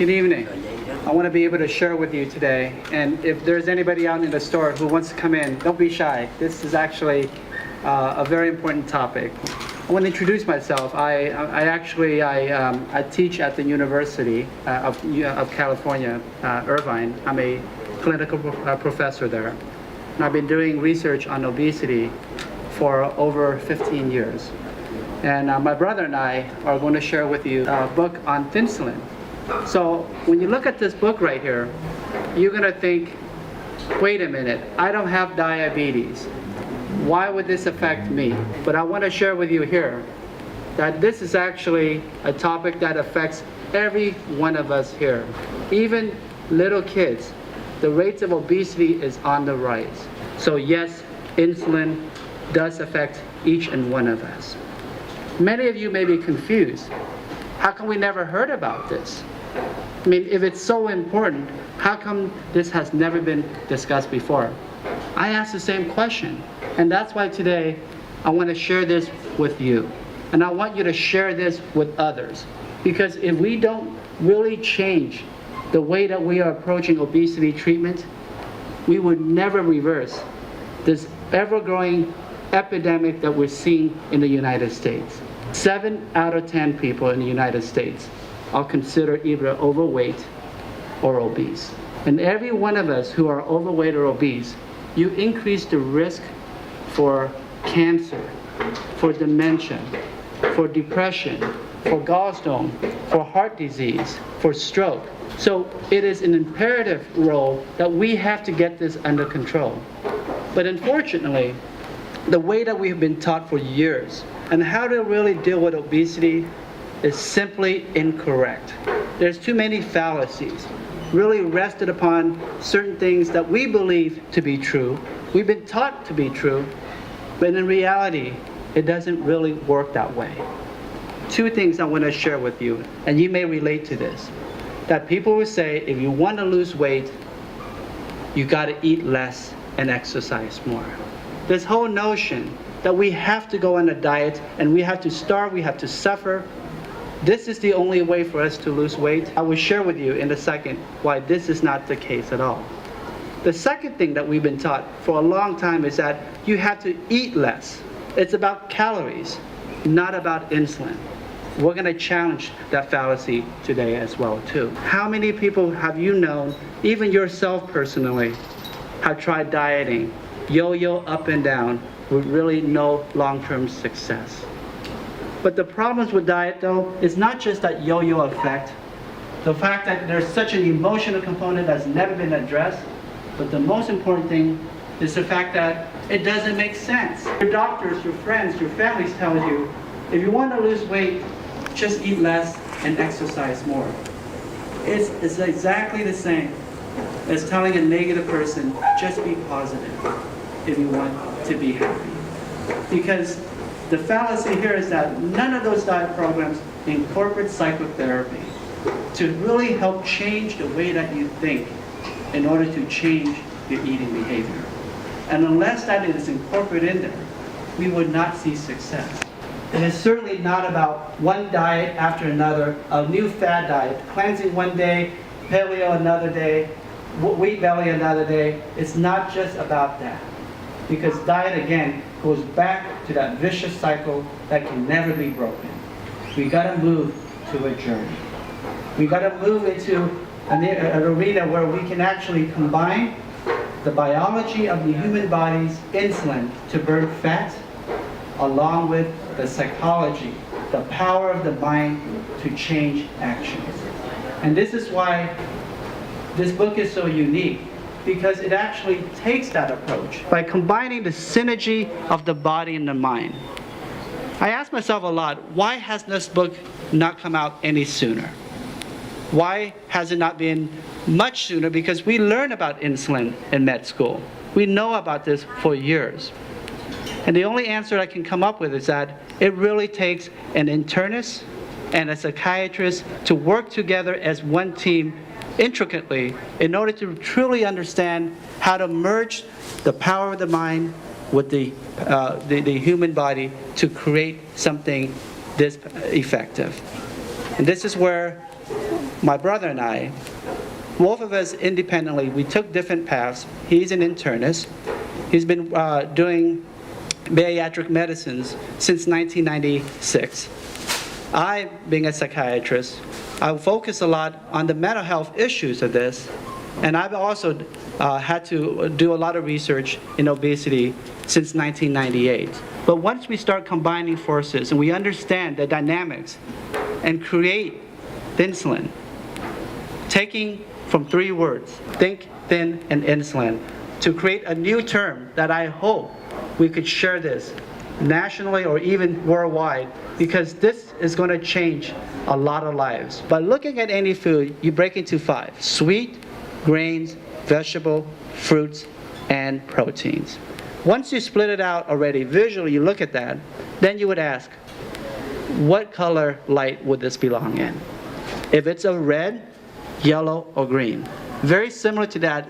Good evening. I want to be able to share with you today, and if there's anybody out in the store who wants to come in, don't be shy. This is actually a very important topic. I want to introduce myself. I teach at the University of California, Irvine. I'm a clinical professor there. And I've been doing research on obesity for over 15 years. And my brother and I are going to share with you a book on Thinsulin. So when you look at this book right here, you're going to think, wait a minute, I don't have diabetes. Why would this affect me? But I want to share with you here that this is actually a topic that affects every one of us here. Even little kids, the rates of obesity is on the rise. So yes, insulin does affect each and one of us. Many of you may be confused. How come we never heard about this? I mean, if it's so important, how come this has never been discussed before? I ask the same question. And that's why today I want to share this with you. And I want you to share this with others. Because if we don't really change the way that we are approaching obesity treatment, we would never reverse this ever-growing epidemic that we're seeing in the United States. 7 out of 10 people in the United States are considered either overweight or obese. And every one of us who are overweight or obese, you increase the risk for cancer, for dementia, for depression, for gallstone, for heart disease, for stroke. So it is an imperative role that we have to get this under control. But unfortunately, the way that we've been taught for years and how to really deal with obesity is simply incorrect. There's too many fallacies, really rested upon certain things that we believe to be true. We've been taught to be true, but in reality, it doesn't really work that way. 2 things I want to share with you, and you may relate to this. That people will say, if you want to lose weight, you got to eat less and exercise more. This whole notion that we have to go on a diet and we have to starve, we have to suffer, this is the only way for us to lose weight. I will share with you in a second why this is not the case at all. The second thing that we've been taught for a long time is that you have to eat less. It's about calories, not about insulin. We're going to challenge that fallacy today as well too. How many people have you known, even yourself personally, have tried dieting, yo-yo up and down with really no long-term success? But the problems with diet though is not just that yo-yo effect, the fact that there's such an emotional component that's never been addressed, but the most important thing is the fact that it doesn't make sense. Your doctors, your friends, your families tell you, if you want to lose weight, just eat less and exercise more. It's exactly the same as telling a negative person, just be positive if you want to be happy. Because the fallacy here is that none of those diet programs incorporate psychotherapy to really help change the way that you think in order to change your eating behavior. And unless that is incorporated in there, we would not see success. It is certainly not about one diet after another, a new fad diet, cleansing one day, paleo another day, wheat belly another day. It's not just about that. Because diet, again, goes back to that vicious cycle that can never be broken. We got to move to a journey. We got to move into an arena where we can actually combine the biology of the human body's insulin to burn fat, along with the psychology, the power of the mind to change actions. And this is why this book is so unique, because it actually takes that approach by combining the synergy of the body and the mind. I ask myself a lot, why has this book not come out any sooner? Why has it not been much sooner? Because we learn about insulin in med school. We know about this for years. And the only answer I can come up with is that it really takes an internist and a psychiatrist to work together as one team intricately in order to truly understand how to merge the power of the mind with the human body to create something this effective. And this is where my brother and I, both of us independently, we took different paths. He's an internist. He's been doing bariatric medicines since 1996. I, being a psychiatrist, I focus a lot on the mental health issues of this, and I've also had to do a lot of research in obesity since 1998. But once we start combining forces and we understand the dynamics and create Thinsulin, taking from 3 words, think, thin, and insulin, to create a new term that I hope we could share this nationally or even worldwide, because this is going to change a lot of lives. By looking at any food, you break into 5: sweet, grains, vegetable, fruits, and proteins. Once you split it out already, visually you look at that, then you would ask, what color light would this belong in? If it's a red, yellow, or green. Very similar to that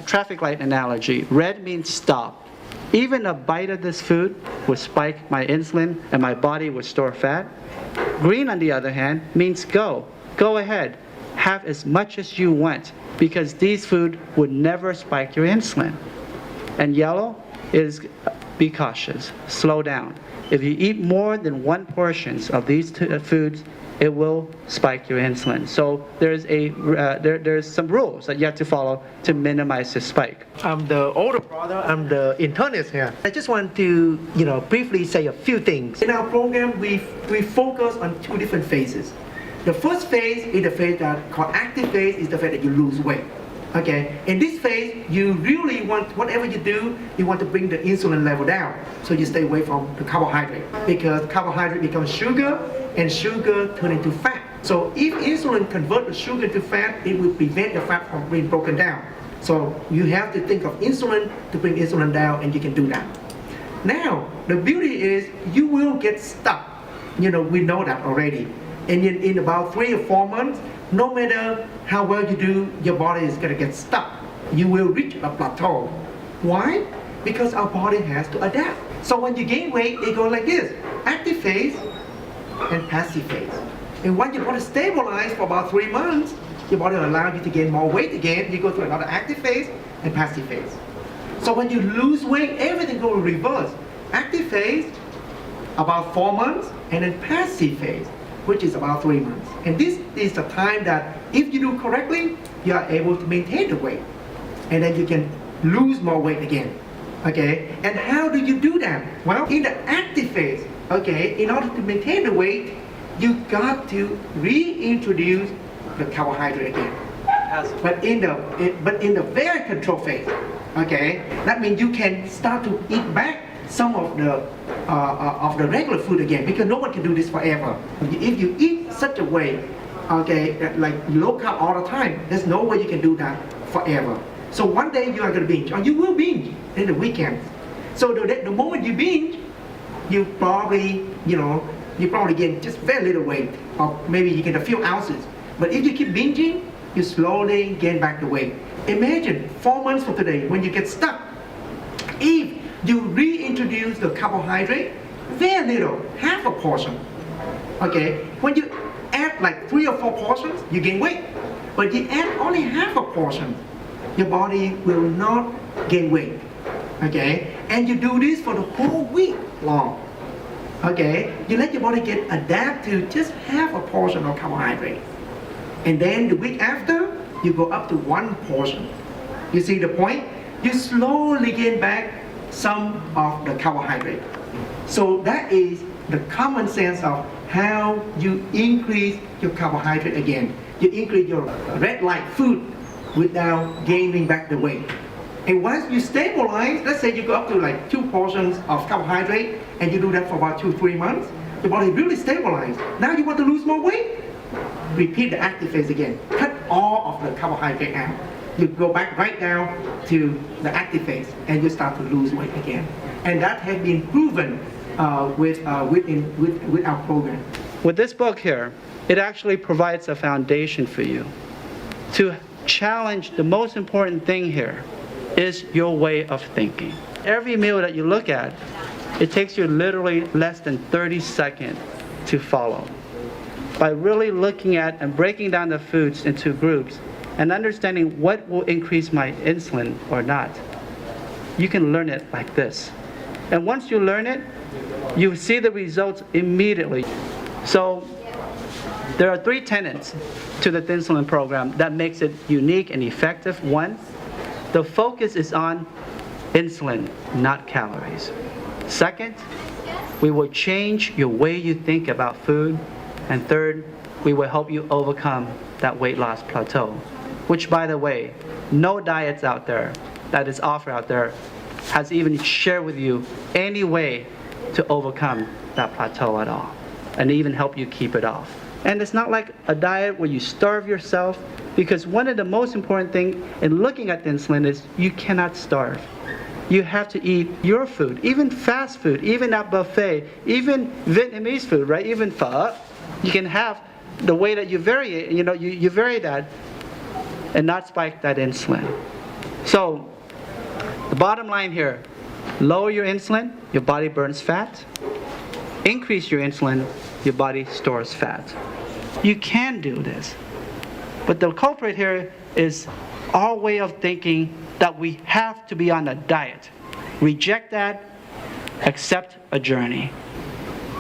traffic light analogy. Red means stop. Even a bite of this food would spike my insulin and my body would store fat. Green, on the other hand, means go. Go ahead. Have as much as you want, because these food would never spike your insulin. And yellow is be cautious. Slow down. If you eat more than 1 portion of these foods, it will spike your insulin. So there's some rules that you have to follow to minimize the spike. I'm the older brother. I'm the internist here. I just want to, briefly say a few things. In our program, we focus on 2 different phases. The first phase is the phase that called active phase, is the phase that you lose weight. Okay, in this phase, you really want, whatever you do, you want to bring the insulin level down. So you stay away from the carbohydrate, because carbohydrate becomes sugar, and sugar turn into fat. So if insulin converts the sugar into fat, it will prevent the fat from being broken down. So you have to think of insulin to bring insulin down, and you can do that. Now, the beauty is you will get stuck. We know that already. And in about 3 or 4 months, no matter how well you do, your body is going to get stuck. You will reach a plateau. Why? Because our body has to adapt. So when you gain weight, it goes like this: active phase and passive phase. And once your body stabilizes for about 3 months, your body will allow you to gain more weight again. You go through another active phase and passive phase. So when you lose weight, everything goes reverse. Active phase, about 4 months, and then passive phase, which is about 3 months. And this is the time that if you do correctly, you are able to maintain the weight. And then you can lose more weight again. Okay? And how do you do that? Well, in the active phase, okay, in order to maintain the weight, you got to reintroduce the carbohydrate again. But in the very control phase, okay, that means you can start to eat back some of the regular food again, because no one can do this forever. If you eat such a way, okay, like low carb all the time, there's no way you can do that forever. So one day you are going to binge, or you will binge in the weekend. So the moment you binge, you probably gain just very little weight, or maybe you get a few ounces. But if you keep binging, you slowly gain back the weight. Imagine 4 months from today, when you get stuck, if you reintroduce the carbohydrate, very little, half a portion. Okay, when you add like 3 or 4 portions, you gain weight. But you add only half a portion, your body will not gain weight. Okay, and you do this for the whole week long. Okay, you let your body get adapted to just half a portion of carbohydrate. And then the week after, you go up to 1 portion. You see the point? You slowly gain back some of the carbohydrate. So that is the common sense of how you increase your carbohydrate again. You increase your red light food without gaining back the weight. And once you stabilize, let's say you go up to like 2 portions of carbohydrate, and you do that for about 2-3 months, your body really stabilizes. Now you want to lose more weight? Repeat the active phase again. Cut all of the carbohydrate out. You go back right down to the active phase, and you start to lose weight again. And that has been proven with our program. With this book here, it actually provides a foundation for you to challenge. The most important thing here is your way of thinking. Every meal that you look at, it takes you literally less than 30 seconds to follow. by really looking at and breaking down the foods into groups and understanding what will increase my insulin or not. You can learn it like this. And once you learn it, you see the results immediately. So there are 3 tenets to the Thinsulin program that makes it unique and effective. 1, the focus is on insulin, not calories. 2nd, we will change your way you think about food. And 3rd, we will help you overcome that weight loss plateau, which, by the way, no diets out there that is offered out there has even shared with you any way to overcome that plateau at all, and even help you keep it off. And it's not like a diet where you starve yourself, because one of the most important things in looking at insulin is you cannot starve. You have to eat your food, even fast food, even at buffet, even Vietnamese food, right? Even pho. You can have the way that you vary it, you vary that and not spike that insulin. So the bottom line here, lower your insulin, your body burns fat. Increase your insulin, your body stores fat. You can do this. But the culprit here is our way of thinking that we have to be on a diet. Reject that, accept a journey.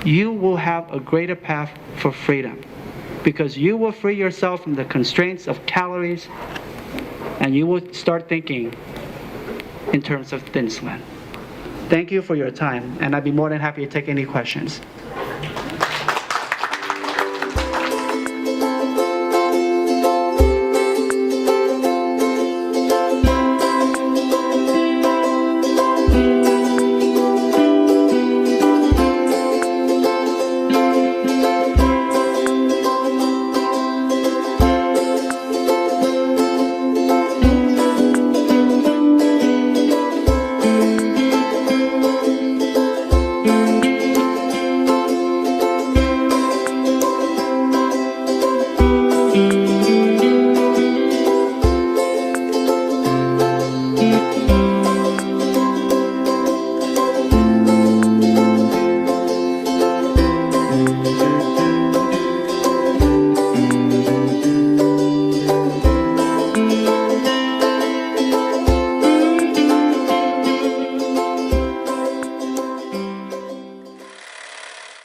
You will have a greater path for freedom, because you will free yourself from the constraints of calories, and you will start thinking in terms of Thinsulin. Thank you for your time, and I'd be more than happy to take any questions.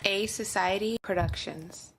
A Society Productions.